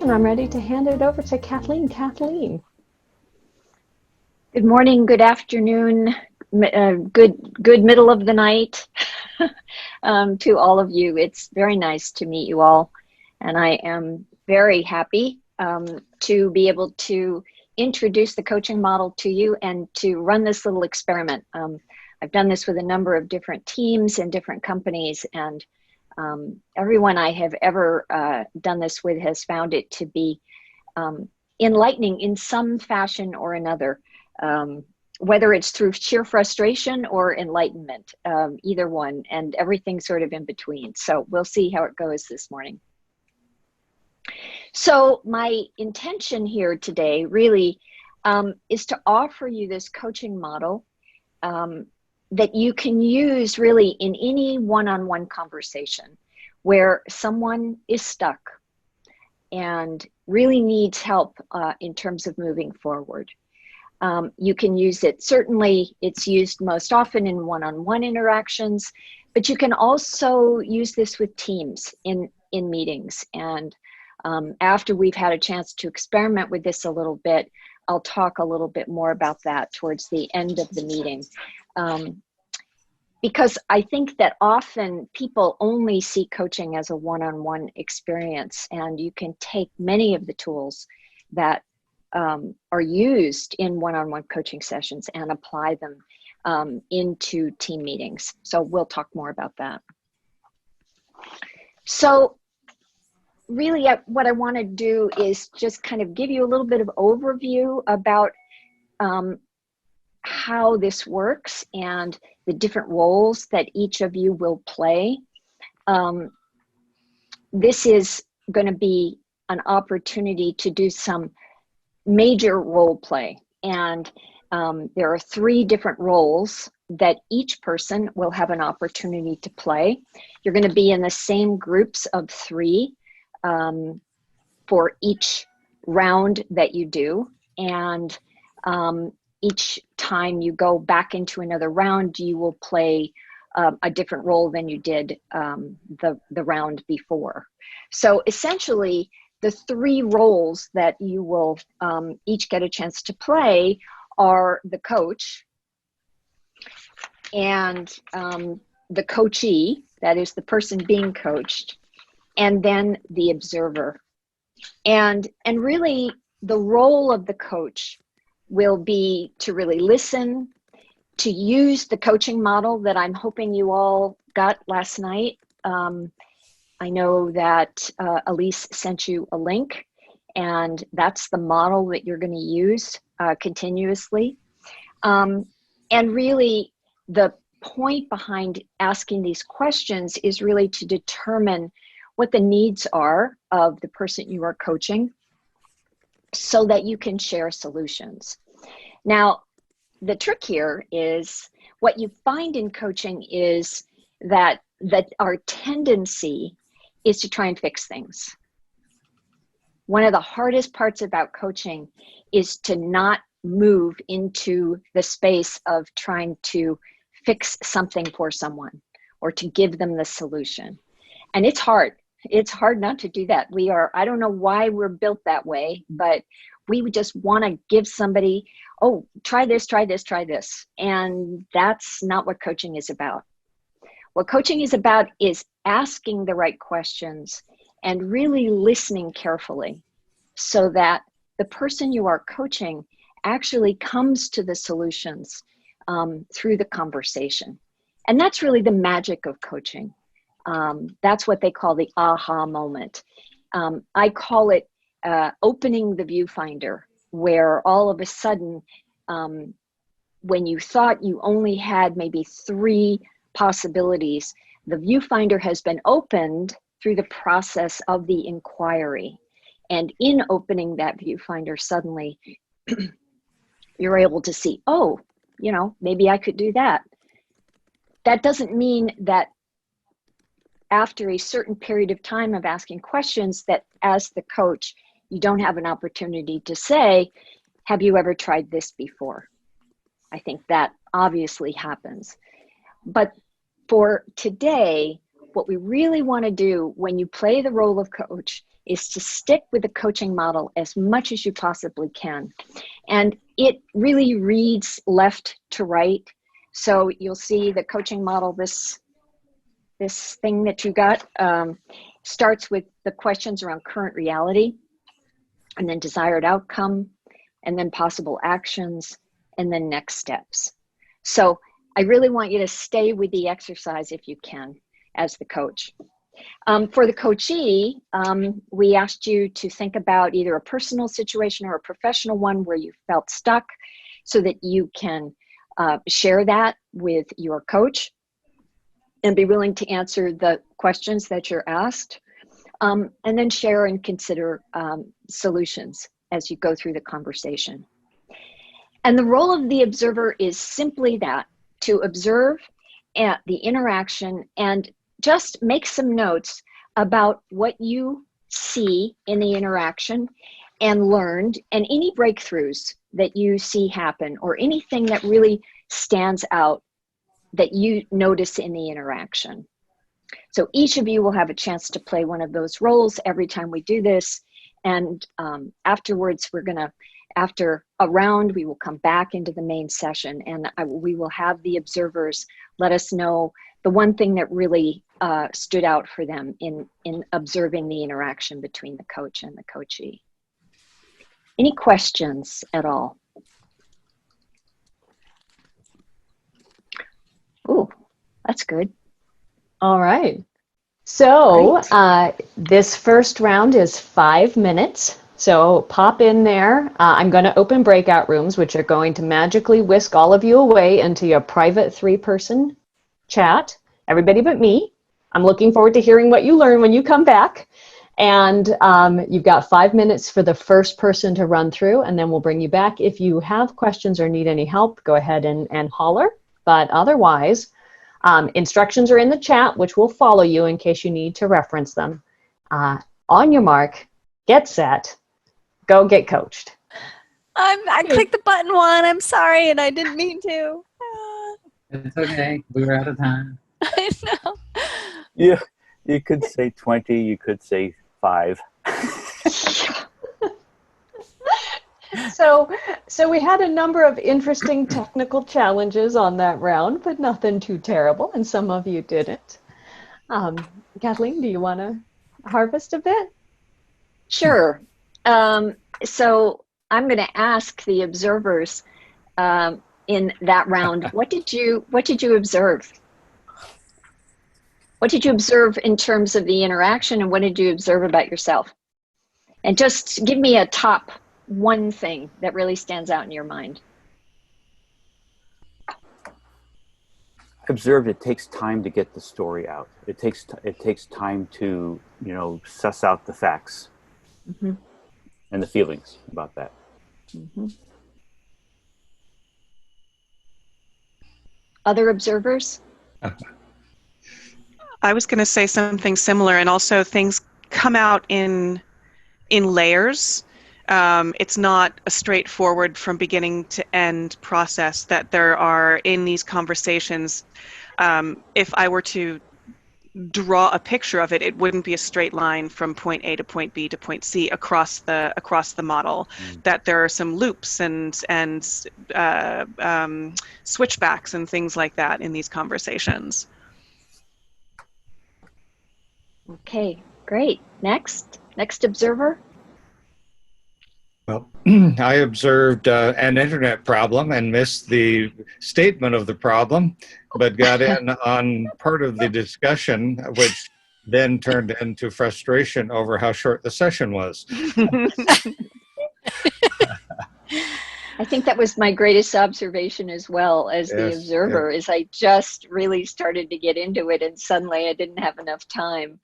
And I'm ready to hand it over to Kathleen. Kathleen. Good morning, good afternoon, good middle of the night to all of you. It's very nice to meet you all, and I am very happy to be able to introduce the coaching model to you and to run this little experiment. I've done this with a number of different teams and different companies, and everyone I have ever done this with has found it to be enlightening in some fashion or another. Whether it's through sheer frustration or enlightenment, either one, and everything sort of in between. So we'll see how it goes this morning. So my intention here today really is to offer you this coaching model that you can use really in any one-on-one conversation where someone is stuck and really needs help in terms of moving forward. You can use it, certainly it's used most often in one-on-one interactions, but you can also use this with teams in meetings. And after we've had a chance to experiment with this a little bit, I'll talk a little bit more about that towards the end of the meeting. Because I think that often people only see coaching as a one-on-one experience, and you can take many of the tools that are used in one-on-one coaching sessions and apply them into team meetings. So we'll talk more about that. So really what I want to do is just kind of give you a little bit of overview about how this works and the different roles that each of you will play. This is going to be an opportunity to do some major role play, and there are 3 different roles that each person will have an opportunity to play. You're going to be in the same groups of 3 for each round that you do, and each time you go back into another round, you will play a different role than you did the round before. So essentially, the 3 roles that you will each get a chance to play are the coach and the coachee, that is the person being coached, and then the observer. And really the role of the coach will be to really listen, to use the coaching model that I'm hoping you all got last night. I know that Elise sent you a link, and that's the model that you're going to use continuously. And really, the point behind asking these questions is really to determine what the needs are of the person you are coaching so that you can share solutions. Now, the trick here is what you find in coaching is that our tendency is to try and fix things. One of the hardest parts about coaching is to not move into the space of trying to fix something for someone or to give them the solution. And it's hard. It's hard not to do that. I don't know why we're built that way, but we just want to give somebody, oh, try this, try this, try this. And that's not what coaching is about. What coaching is about is asking the right questions and really listening carefully so that the person you are coaching actually comes to the solutions through the conversation. And that's really the magic of coaching. That's what they call the aha moment. I call it opening the viewfinder, where all of a sudden, when you thought you only had maybe 3 possibilities, the viewfinder has been opened through the process of the inquiry. And in opening that viewfinder, suddenly you're able to see, oh, maybe I could do that. That doesn't mean that after a certain period of time of asking questions that as the coach, you don't have an opportunity to say, have you ever tried this before? I think that obviously happens. But for today, what we really want to do when you play the role of coach is to stick with the coaching model as much as you possibly can. And it really reads left to right. So you'll see the coaching model, this thing that you got, starts with the questions around current reality, and then desired outcome, and then possible actions, and then next steps. So I really want you to stay with the exercise if you can as the coach. For the coachee, we asked you to think about either a personal situation or a professional one where you felt stuck, so that you can share that with your coach and be willing to answer the questions that you're asked, and then share and consider solutions as you go through the conversation. And the role of the observer is simply that, to observe the interaction and just make some notes about what you see in the interaction and learned, and any breakthroughs that you see happen, or anything that really stands out that you notice in the interaction. So each of you will have a chance to play one of those roles every time we do this. And afterwards, after a round, we will come back into the main session, and we will have the observers let us know the one thing that really stood out for them in observing the interaction between the coach and the coachee. Any questions at all? Ooh, that's good. All right. So this first round is 5 minutes. So pop in there. I'm going to open breakout rooms, which are going to magically whisk all of you away into your private 3-person chat. Everybody but me. I'm looking forward to hearing what you learn when you come back. And you've got 5 minutes for the first person to run through, and then we'll bring you back. If you have questions or need any help, go ahead and holler. But otherwise, instructions are in the chat, which will follow you in case you need to reference them. On your mark, get set, go get coached. I clicked the button one. I'm sorry, and I didn't mean to. It's okay. We were out of time. I know. Yeah, you could say 20. You could say 5. So we had a number of interesting technical challenges on that round, but nothing too terrible, and some of you didn't. Kathleen, do you want to harvest a bit? Sure. So I'm going to ask the observers in that round, what did you observe? What did you observe in terms of the interaction, and what did you observe about yourself? And just give me a top one thing that really stands out in your mind. I observed it takes time to get the story out. It takes time to, suss out the facts and the feelings about that. Other observers? I was going to say something similar, and also things come out in layers. It's not a straightforward from beginning to end process that there are in these conversations. If I were to draw a picture of it, it wouldn't be a straight line from point A to point B to point C across the model. That there are some loops and switchbacks and things like that in these conversations. Okay, great. Next observer. Well, I observed an internet problem and missed the statement of the problem, but got in on part of the discussion, which then turned into frustration over how short the session was. I think that was my greatest observation as well as the observer, is I just really started to get into it, and suddenly I didn't have enough time.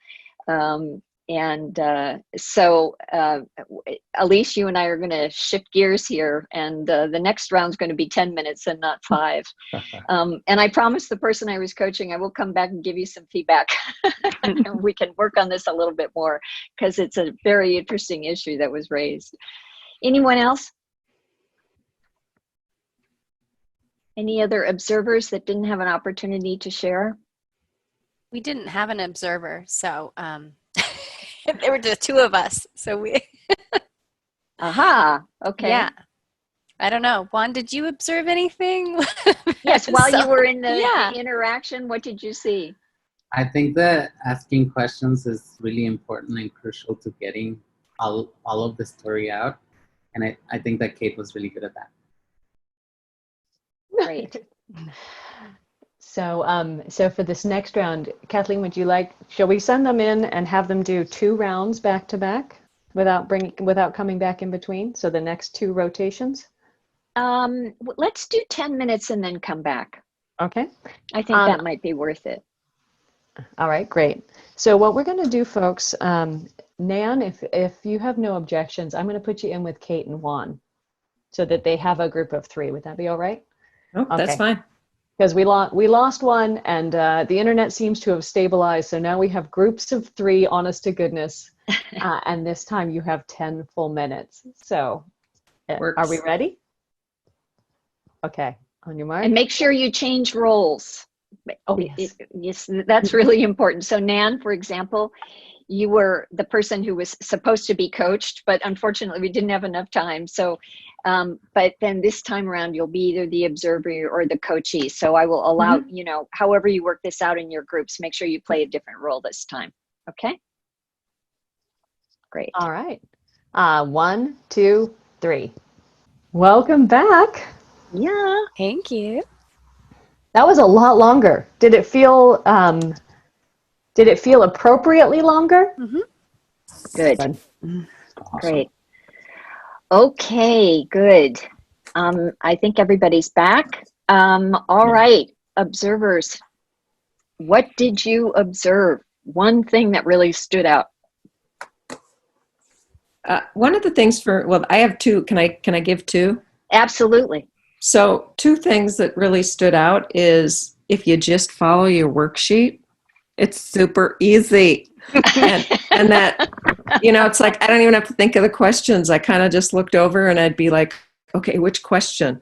So Elise, you and I are going to shift gears here, and the next round's going to be 10 minutes and not 5. And I promised the person I was coaching I will come back and give you some feedback. We can work on this a little bit more, because it's a very interesting issue that was raised. Anyone else? Any other observers that didn't have an opportunity to share? We didn't have an observer, so There were just two of us, so we. Aha. Okay. Yeah. I don't know. Juan, did you observe anything? Yes. While you So- were in the Yeah. interaction, what did you see? I think that asking questions is really important and crucial to getting all of the story out. And I think that Kate was really good at that. Great. So for this next round, Kathleen, shall we send them in and have them do 2 rounds back to back without coming back in between? So the next 2 rotations? Let's do 10 minutes and then come back. Okay. I think that might be worth it. All right, great. So what we're going to do, folks, Nan, if you have no objections, I'm going to put you in with Kate and Juan so that they have a group of 3. Would that be all right? Oh, that's Okay. fine. Because we lost one, and the internet seems to have stabilized. So now we have groups of 3, honest to goodness, and this time you have 10 full minutes. So, Works. are we ready? Okay, on your mark. And make sure you change roles. Oh, yes. Yes, that's really important. So Nan, for example, you were the person who was supposed to be coached, but unfortunately we didn't have enough time. So, but then this time around, you'll be either the observer or the coachee. So I will allow, however you work this out in your groups, make sure you play a different role this time. Okay? Great. All right. 1, 2, 3. Welcome back. Yeah. Thank you. That was a lot longer. Did it feel appropriately longer? Mm-hmm. Good. Great. Okay, good. I think everybody's back. All right, observers, what did you observe? One thing that really stood out. One of the things I have 2. Can I give 2? Absolutely. So 2 things that really stood out is if you just follow your worksheet, it's super easy. and that, it's like, I don't even have to think of the questions. I kind of just looked over and I'd be like, okay, which question?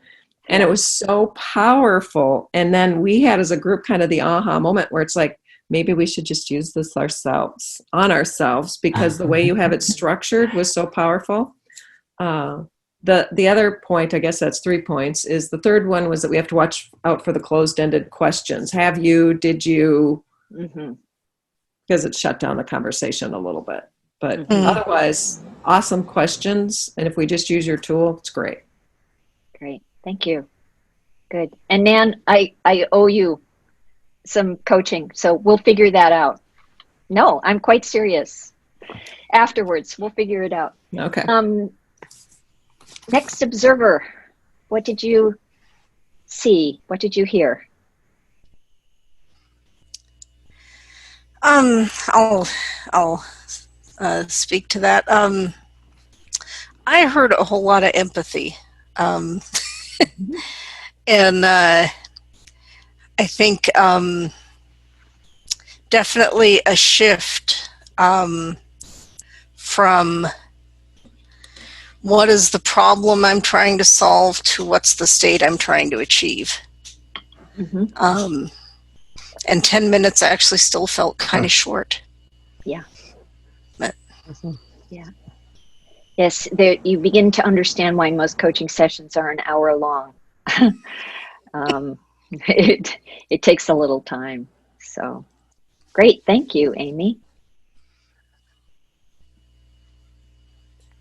And it was so powerful. And then we had as a group kind of the aha moment where it's like, maybe we should just use this ourselves because the way you have it structured was so powerful. The other point, I guess that's 3 points, is the third one was that we have to watch out for the closed-ended questions. Have you, did you, because it shut down the conversation a little bit. But otherwise, awesome questions. And if we just use your tool, it's great. Great. Thank you. Good. And Nan, I owe you some coaching, so we'll figure that out. No, I'm quite serious. Afterwards, we'll figure it out. Okay. Next observer, what did you see? What did you hear? I'll speak to that. I heard a whole lot of empathy, and I think definitely a shift from what is the problem I'm trying to solve to what's the state I'm trying to achieve. And 10 minutes actually still felt kind of short. Yeah. But yeah. Yes, you begin to understand why most coaching sessions are an hour long. It takes a little time. So great. Thank you, Amy.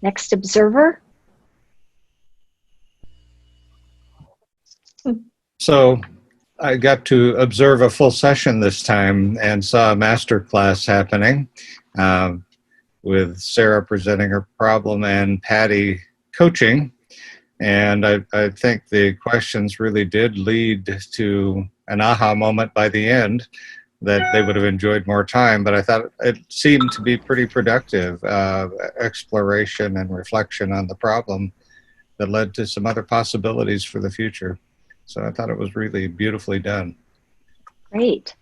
Next observer. So I got to observe a full session this time and saw a master class happening with Sarah presenting her problem and Patty coaching. And I think the questions really did lead to an aha moment by the end that they would have enjoyed more time. But I thought it seemed to be pretty productive exploration and reflection on the problem that led to some other possibilities for the future. So I thought it was really beautifully done. Great.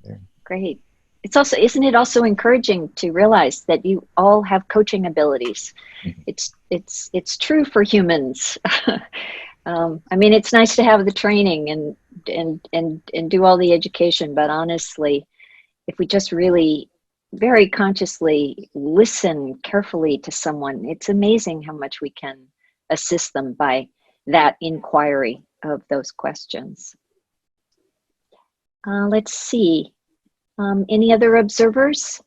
Yeah. Great. Isn't it also encouraging to realize that you all have coaching abilities? It's true for humans. I mean, it's nice to have the training and do all the education, but honestly, if we just really very consciously listen carefully to someone, it's amazing how much we can assist them by that inquiry of those questions. Let's see. Any other observers?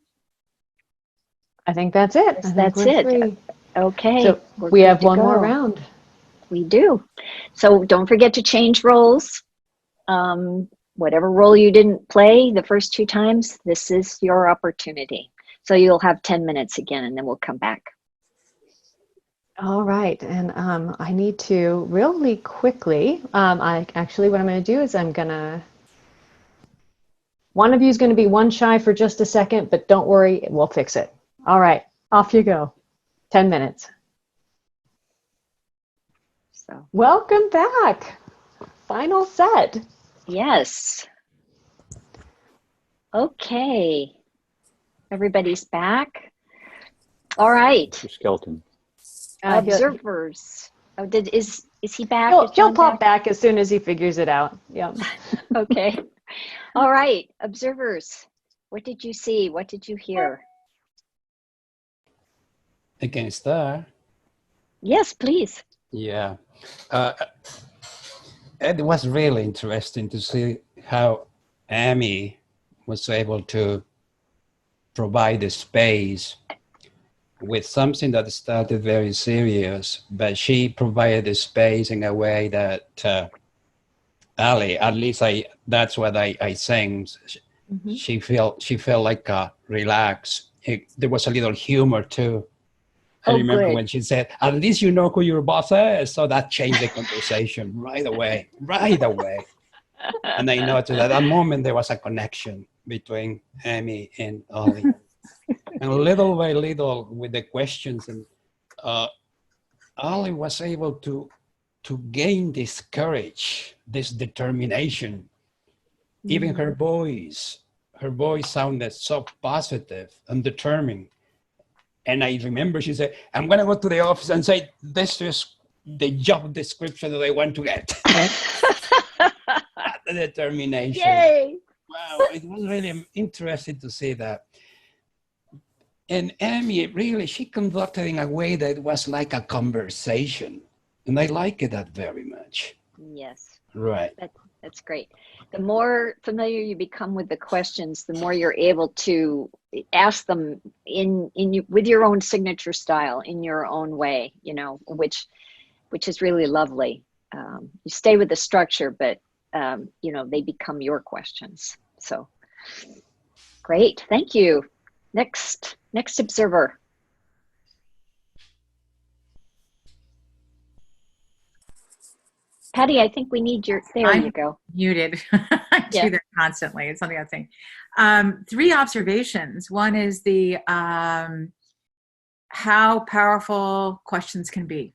I think that's it. Yes, that's it. Free. Okay. So we have one more round. We do. So don't forget to change roles. Whatever role you didn't play the first 2 times, this is your opportunity. So you'll have 10 minutes again, and then we'll come back. All right, and I need to really quickly, what I'm going to do is one of you is going to be one shy for just a second, but don't worry, we'll fix it. All right, off you go. 10 minutes. So welcome back. Final set. Yes. Okay. Everybody's back. All right. Mr. Skeleton. Observers. Oh, is he back? He'll pop back as soon as he figures it out. Yeah. Okay. All right. Observers. What did you see? What did you hear? Again, Star. Yes, please. Yeah. It was really interesting to see how Amy was able to provide the space with something that started very serious, but she provided the space in a way that Ali, at least that's what I sense. Mm-hmm. She felt like relaxed. There was a little humor too. I remember when she said, "At least you know who your boss is," so that changed the conversation right away. And I noticed at that moment there was a connection between Amy and Ollie. And little by little, with the questions, and Ollie was able to gain this courage, this determination. Mm-hmm. Even her voice sounded so positive and determined. And I remember she said, "I'm going to go to the office and say, this is the job description that I want to get." The determination. Yay! Wow, it was really interesting to see that. And Amy, really, she conducted in a way that was like a conversation. And I liked that very much. Yes. Right. That's great. The more familiar you become with the questions, the more you're able to ask them with your own signature style, in your own way, which is really lovely. You stay with the structure, but they become your questions. So great. Thank you. Next observer. Patty, I think we need you go. Muted. I do that constantly. It's something I think. 3 observations. One is the how powerful questions can be.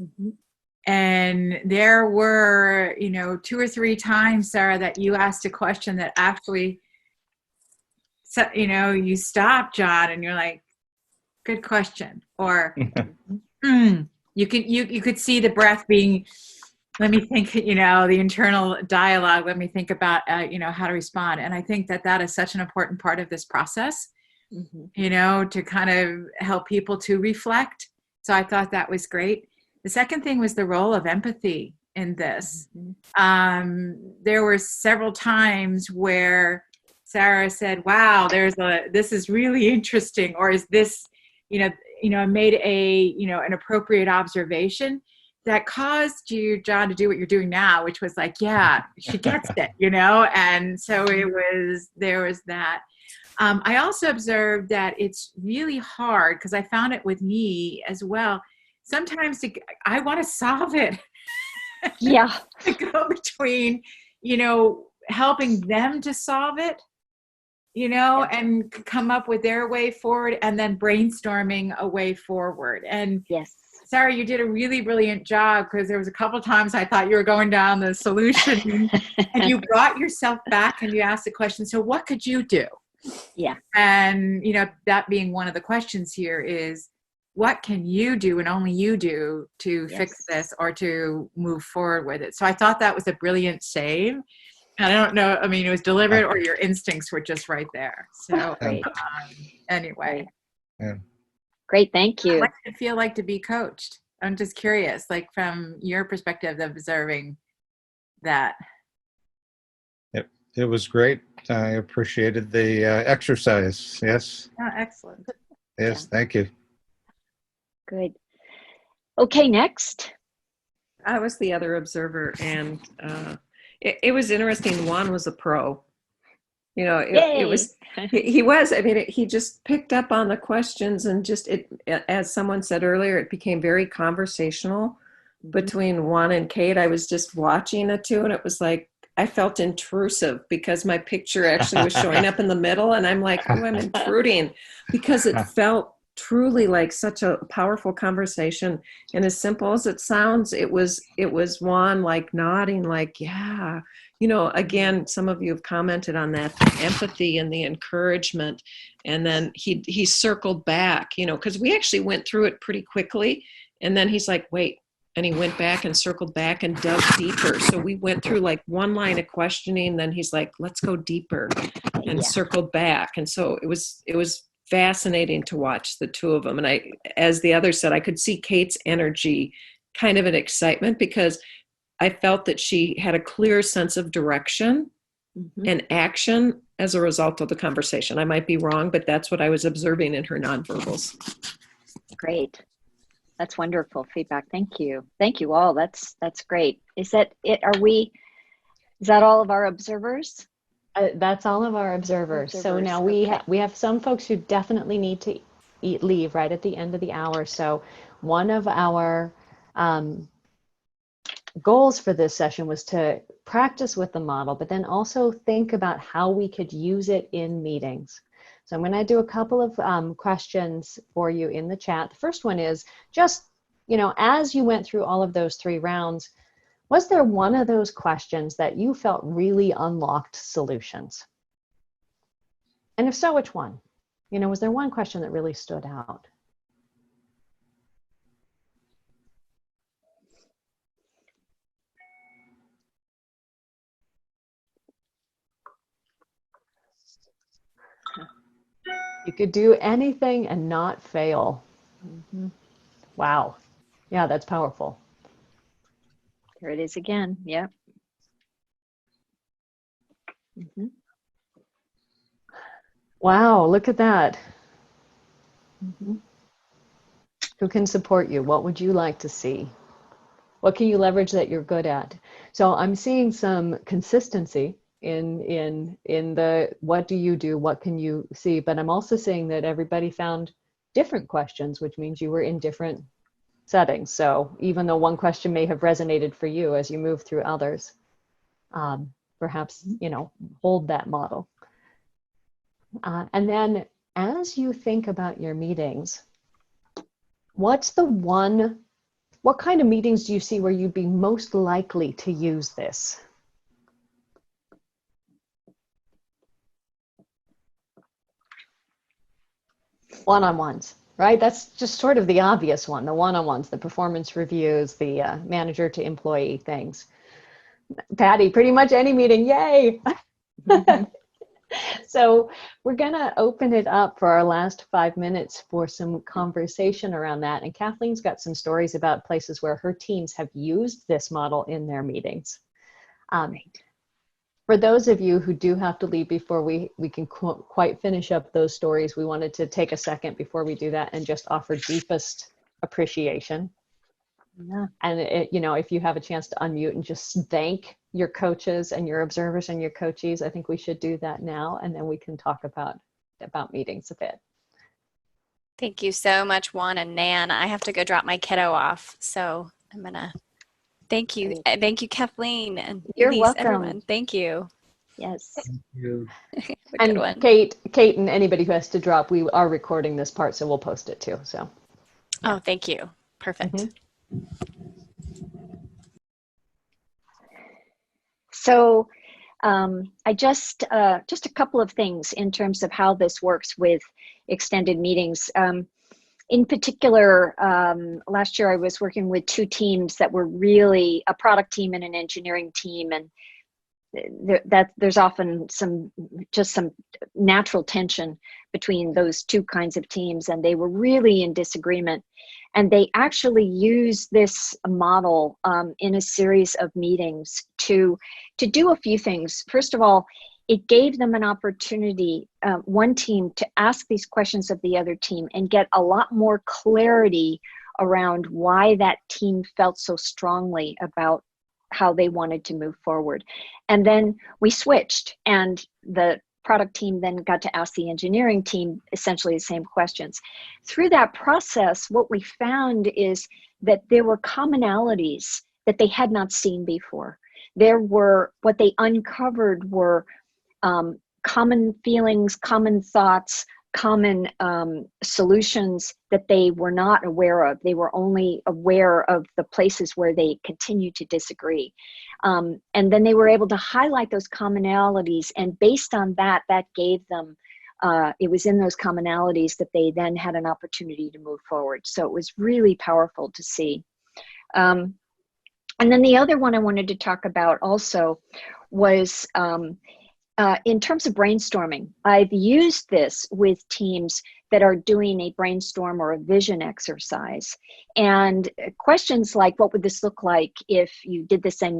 Mm-hmm. And there were, 2 or 3 times, Sarah, that you asked a question that actually, you stopped, John, and you're like, good question. Or you could see the breath being, let me think, the internal dialogue, let me think about, how to respond. And I think that is such an important part of this process, mm-hmm. To kind of help people to reflect. So I thought that was great. The second thing was the role of empathy in this. Mm-hmm. There were several times where Sarah said, "Wow, this is really interesting," or "Is this, made an appropriate observation that caused you, John, to do what you're doing now," which was like, yeah, she gets it, and so there was that. I also observed that it's really hard, because I found it with me as well. Sometimes I want to solve it. Yeah. To go between, helping them to solve it, and come up with their way forward, and then brainstorming a way forward. And yes, Sarah, you did a really brilliant job, because there was a couple of times I thought you were going down the solution and you brought yourself back and you asked the question, so what could you do? Yeah. And, that being one of the questions here is, what can you do and only you do to fix this or to move forward with it? So I thought that was a brilliant save. I don't know. I mean, it was deliberate or your instincts were just right there. So Great. anyway. Yeah. Great, thank you. What did it feel like to be coached? I'm just curious, like from your perspective of observing that. It was great. I appreciated the exercise. Yes. Oh, excellent. Yes. Thank you. Good. Okay, next. I was the other observer, and it was interesting. Juan was a pro. You know, it was, he was, I mean, he just picked up on the questions, and just, as someone said earlier, it became very conversational between Juan and Kate. I was just watching the two, and it was like, I felt intrusive because my picture actually was showing up in the middle, and I'm like, oh, I'm intruding, because it felt truly like such a powerful conversation. And as simple as it sounds, it was Juan like nodding, like, yeah, you know, again, some of you have commented on that, the empathy and the encouragement. And then he circled back, you know, because we actually went through it pretty quickly. And then he's like, wait, and he went back and circled back and dug deeper. So we went through like one line of questioning, then he's like, let's go deeper, and circled back. And so it was fascinating to watch the two of them. And I, as the other said, I could see Kate's energy, kind of an excitement, because I felt that she had a clear sense of direction and action as a result of the conversation. I might be wrong, but that's what I was observing in her nonverbals. Great. That's wonderful feedback. Thank you. Thank you all. That's great. Is that it? Is that all of our observers? That's all of our observers. So now we have some folks who definitely need to leave right at the end of the hour. So one of our goals for this session was to practice with the model, but then also think about how we could use it in meetings. So I'm going to do a couple of questions for you in the chat. The first one is just, you know, as you went through all of those 3 rounds, was there one of those questions that you felt really unlocked solutions? And if so, which one? You know, was there one question that really stood out? You could do anything and not fail. Wow. Yeah, that's powerful. There it is again. Yep. Wow, look at that. Who can support you? What would you like to see? What can you leverage that you're good at? So I'm seeing some consistency in the what do you do, what can you see, but I'm also seeing that everybody found different questions, which means you were in different settings. So even though one question may have resonated for you as you move through others, perhaps, you know, hold that model. And then as you think about your meetings, what kind of meetings do you see where you'd be most likely to use this? One-on-ones, right? That's just sort of the obvious one, the one-on-ones, the performance reviews, the manager to employee things. Patty, pretty much any meeting, yay! So we're gonna open it up for our last 5 minutes for some conversation around that. And Kathleen's got some stories about places where her teams have used this model in their meetings. For those of you who do have to leave before we can quite finish up those stories, we wanted to take a second before we do that and just offer deepest appreciation. And you know, if you have a chance to unmute and just thank your coaches and your observers and your coachees, I think we should do that now, and then we can talk about meetings a bit. Thank you so much, Juan and Nan. I have to go drop my kiddo off, so I'm gonna thank you. Thank you, Kathleen, and You're Elise, welcome. everyone. Thank you. Yes. Thank you. And Kate and anybody who has to drop, we are recording this part, so we'll post it too. So. Oh, thank you. Perfect. So I just a couple of things in terms of how this works with extended meetings. In particular, last year I was working with 2 teams that were really a product team and an engineering team, and there's often some natural tension between those two kinds of teams, and they were really in disagreement. And they actually used this model in a series of meetings to do a few things. First of all, it gave them an opportunity, one team, to ask these questions of the other team and get a lot more clarity around why that team felt so strongly about how they wanted to move forward. And then we switched, and the product team then got to ask the engineering team essentially the same questions. Through that process, what we found is that there were commonalities that they had not seen before. What they uncovered were common feelings, common thoughts, common solutions that they were not aware of. They were only aware of the places where they continued to disagree. And then they were able to highlight those commonalities, and based on that, that gave them, it was in those commonalities that they then had an opportunity to move forward. So it was really powerful to see. And then the other one I wanted to talk about also was in terms of brainstorming. I've used this with teams that are doing a brainstorm or a vision exercise, and questions like, what would this look like if you did this and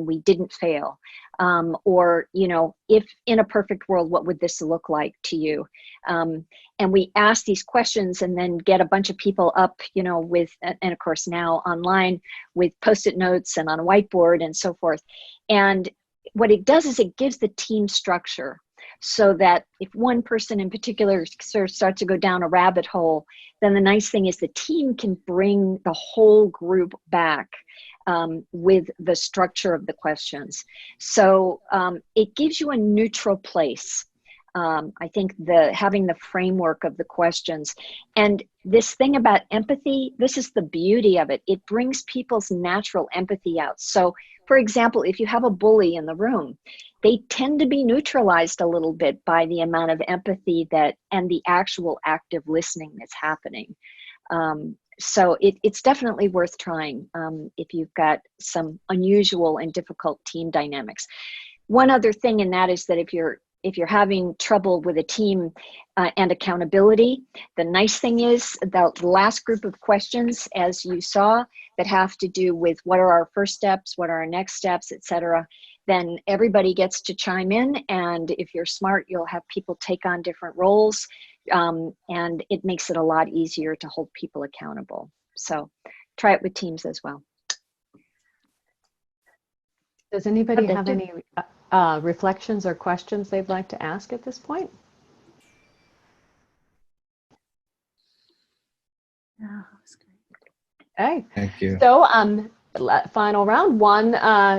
we didn't fail? Or, if in a perfect world, what would this look like to you? And we ask these questions and then get a bunch of people up, with, and of course now online, with Post-it notes and on a whiteboard and so forth. And what it does is it gives the team structure, so that if one person in particular sort of starts to go down a rabbit hole, then the nice thing is the team can bring the whole group back with the structure of the questions. So it gives you a neutral place. I think having the framework of the questions, and this thing about empathy, this is the beauty of it. It brings people's natural empathy out. So, for example, if you have a bully in the room, they tend to be neutralized a little bit by the amount of empathy and the actual active listening that's happening. So it's definitely worth trying if you've got some unusual and difficult team dynamics. One other thing in that is that if you're having trouble with a team and accountability, the nice thing is the last group of questions, as you saw, that have to do with what are our first steps, what are our next steps, etc., then everybody gets to chime in. And if you're smart, you'll have people take on different roles. And it makes it a lot easier to hold people accountable. So try it with teams as well. Does anybody have any reflections or questions they'd like to ask at this point? Oh, that's great. Okay. Thank you. So, final round, one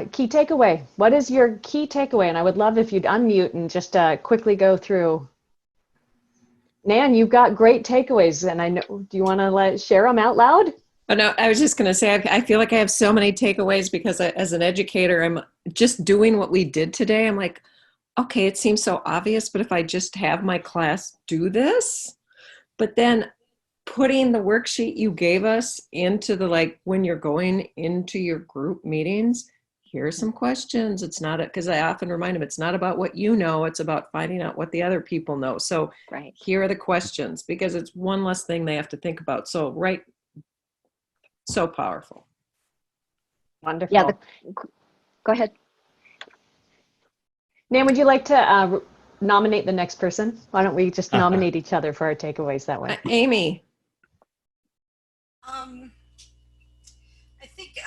key takeaway. What is your key takeaway? And I would love if you'd unmute and just quickly go through. Nan, you've got great takeaways, and I know. Do you want to share them out loud? Oh, no, I was just going to say, I feel like I have so many takeaways because as an educator, I'm just doing what we did today. I'm like, okay, it seems so obvious, but if I just have my class do this, but then putting the worksheet you gave us into when you're going into your group meetings, here are some questions. It's not, because I often remind them, it's not about what you know, it's about finding out what the other people know. So right. Here are the questions, because it's one less thing they have to think about. So so powerful. Wonderful. Yeah, go ahead. Nan, would you like to nominate the next person? Why don't we just nominate each other for our takeaways that way? Amy. I think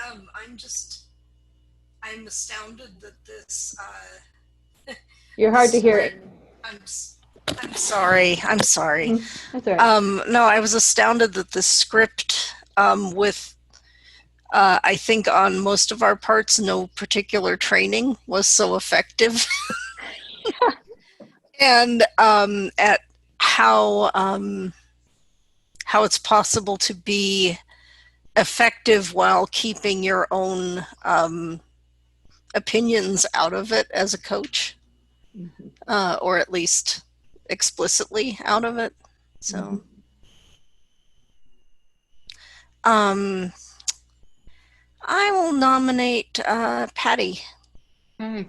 I'm astounded that this. You're hard to hear. I'm sorry. That's all right. No, I was astounded that the script with, I think on most of our parts, no particular training was so effective. And at how it's possible to be effective while keeping your own opinions out of it as a coach, or at least explicitly out of it. So, I will nominate Patty. Okay.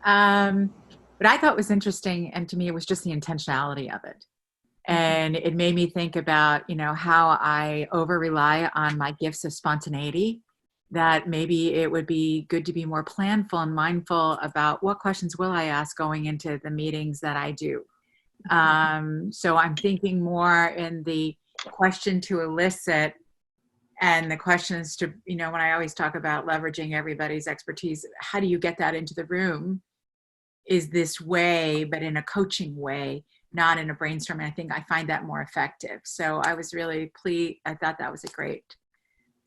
But I thought was interesting, and to me, it was just the intentionality of it. And it made me think about, how I over rely on my gifts of spontaneity, that maybe it would be good to be more planful and mindful about what questions will I ask going into the meetings that I do. So I'm thinking more in the question to elicit and the questions to, when I always talk about leveraging everybody's expertise, how do you get that into the room? Is this way, but in a coaching way, not in a brainstorming. I think I find that more effective. So I was really pleased. I thought that was a great.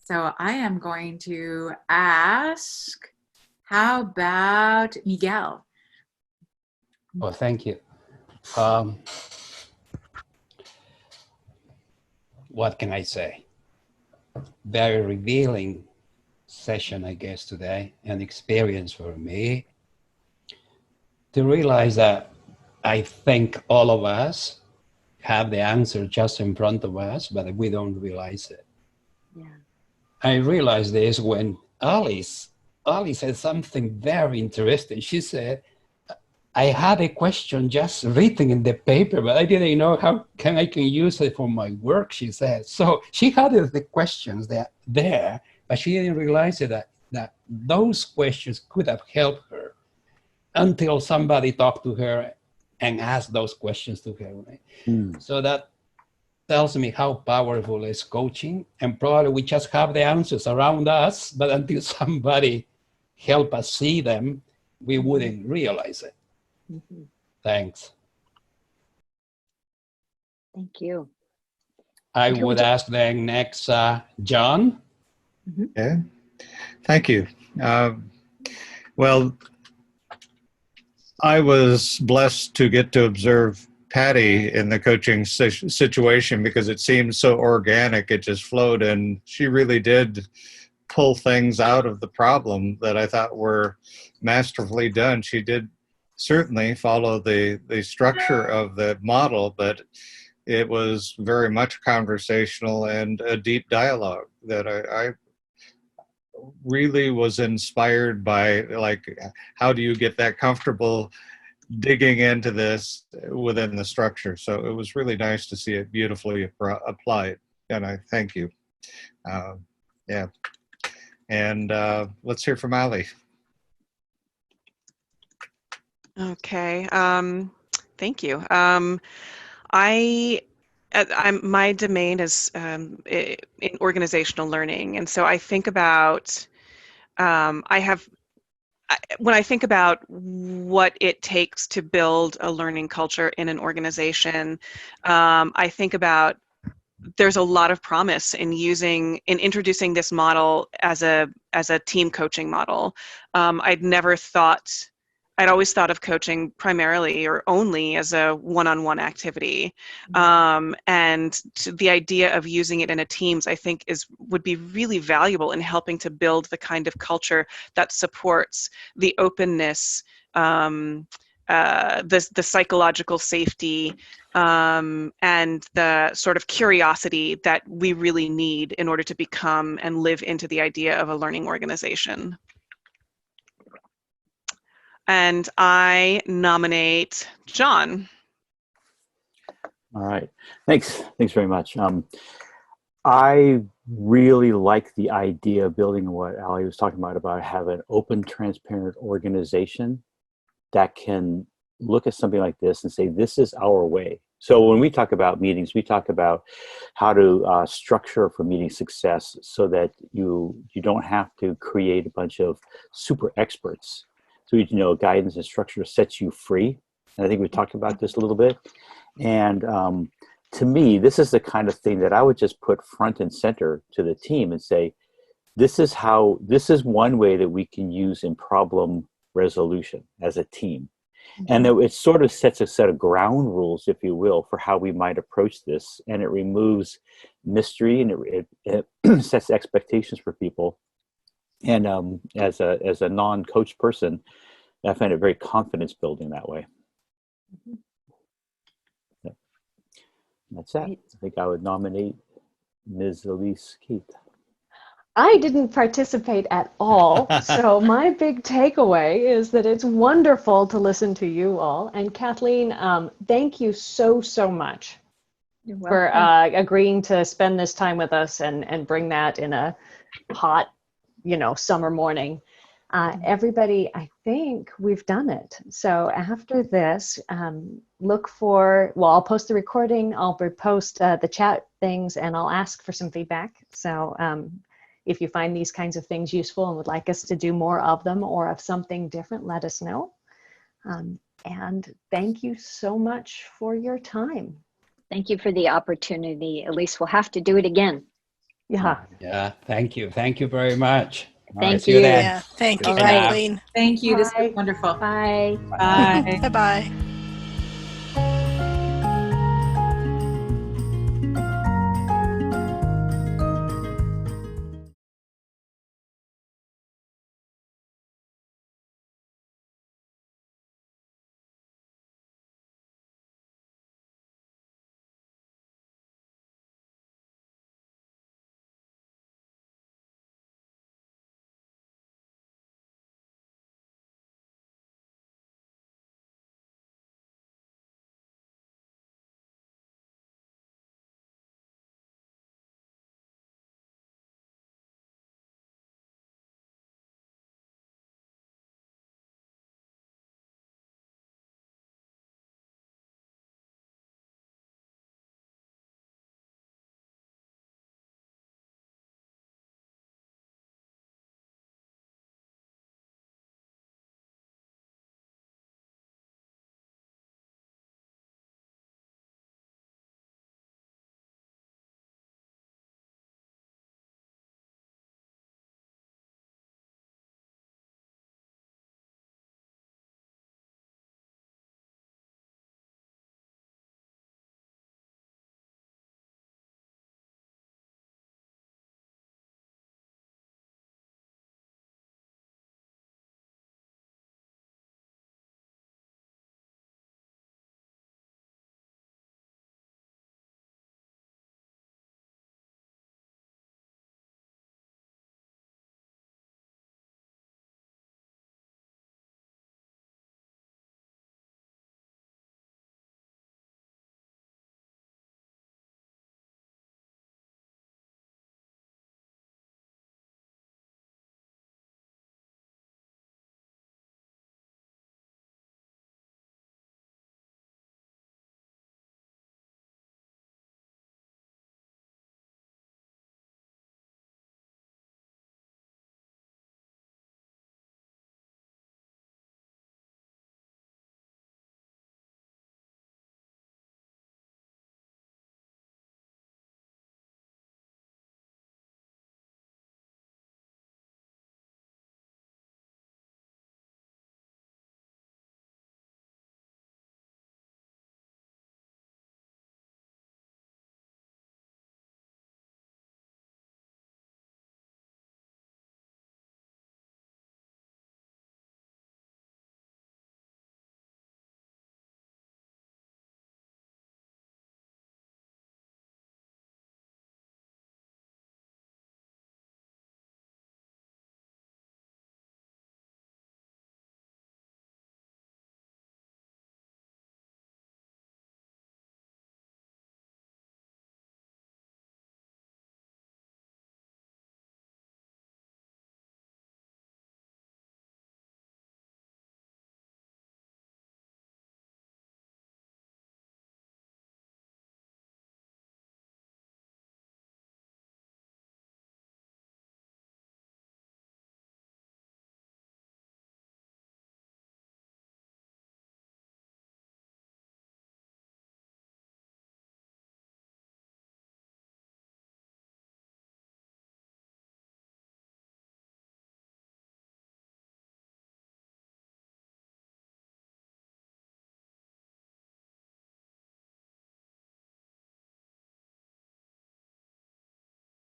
So I am going to ask, how about Miguel? Well, thank you. What can I say? Very revealing session, I guess, today, an experience for me to realize that I think all of us have the answer just in front of us, but we don't realize it. Yeah. I realized this when Ali said something very interesting. She said, I had a question just written in the paper, but I didn't know how I can use it for my work, she said. So she had the questions there, but she didn't realize that those questions could have helped her until somebody talked to her and asked those questions to her. Right? So that tells me how powerful is coaching, and probably we just have the answers around us, but until somebody help us see them, we wouldn't realize it. Mm-hmm. Thanks. Thank you. I would ask then next, John. Mm-hmm. Okay. Thank you. Well, I was blessed to get to observe Patty in the coaching situation because it seemed so organic. It just flowed, and she really did pull things out of the problem that I thought were masterfully done. She did certainly follow the structure of the model, but it was very much conversational and a deep dialogue that I really was inspired by. Like, how do you get that comfortable digging into this within the structure? So it was really nice to see it beautifully applied, and I thank you. Yeah. And let's hear from Ali. Okay. Thank you. My domain is in organizational learning, and so I think about when I think about what it takes to build a learning culture in an organization, I think about there's a lot of promise in introducing this model as a team coaching model. I'd always thought of coaching primarily or only as a one-on-one activity. And the idea of using it in a teams, I think, would be really valuable in helping to build the kind of culture that supports the openness, the psychological safety, and the sort of curiosity that we really need in order to become and live into the idea of a learning organization. And I nominate John. All right. Thanks very much. I really like the idea of building what Ali was talking about have an open, transparent organization that can look at something like this and say, this is our way. So when we talk about meetings, we talk about how to structure for meeting success so that you don't have to create a bunch of super experts. So, guidance and structure sets you free. And I think we talked about this a little bit. And to me, this is the kind of thing that I would just put front and center to the team and say, this is one way that we can use in problem resolution as a team. And it sort of sets a set of ground rules, if you will, for how we might approach this. And it removes mystery, and it sets expectations for people. And as a non-coach person, I find it very confidence building that way. Yeah. That's that. I think I would nominate Ms. Elise Keith. I didn't participate at all, so my big takeaway is that it's wonderful to listen to you all. And Kathleen, thank you so, so much You're for welcome. agreeing to spend this time with us and bring that in a hot, summer morning. Everybody, I think we've done it. So after this, look for, well, I'll post the recording, I'll post the chat things, and I'll ask for some feedback. So if you find these kinds of things useful and would like us to do more of them or of something different, let us know. And thank you so much for your time. Thank you for the opportunity. At least we'll have to do it again. Yeah. Yeah, thank you. Thank you very much. All right, Thank see you you. then. Yeah, thank you, All right. Kathleen. Thank you. This was Bye. wonderful. Bye. Bye. Bye-bye.